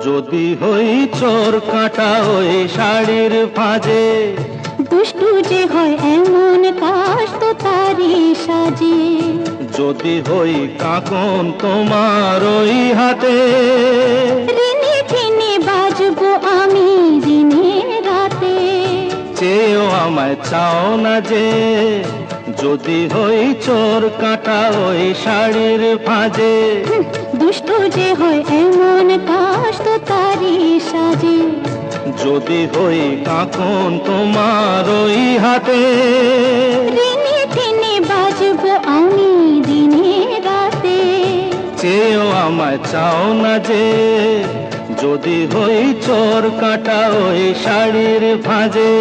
যদি হই চোর কাঁটা ওই শাড়ির ফাঁজে, দুষ্টু যে হয় এমন কাজ তো তারই সাজে। যদি হই কাঁকন তোমার ওই হাতে, ঋণে ফিনে বাজবো আমি দিনে রাতে। চেয়েও আমায় চাও না যে, যদি হই চোর কাঁটা ওই শাড়ির ফাঁজে। দুষ্টু যে হয় এমন কাজ তো তারই সাজে। যদি হই কাঁকন তোমার ওই হাতে, ঋণে ফিনে বাজবো আমি দিনে রাতে। চেয়েও আমায় চাও না যে, যদি হই চোর কাঁটা ওই শাড়ির ফাঁজে।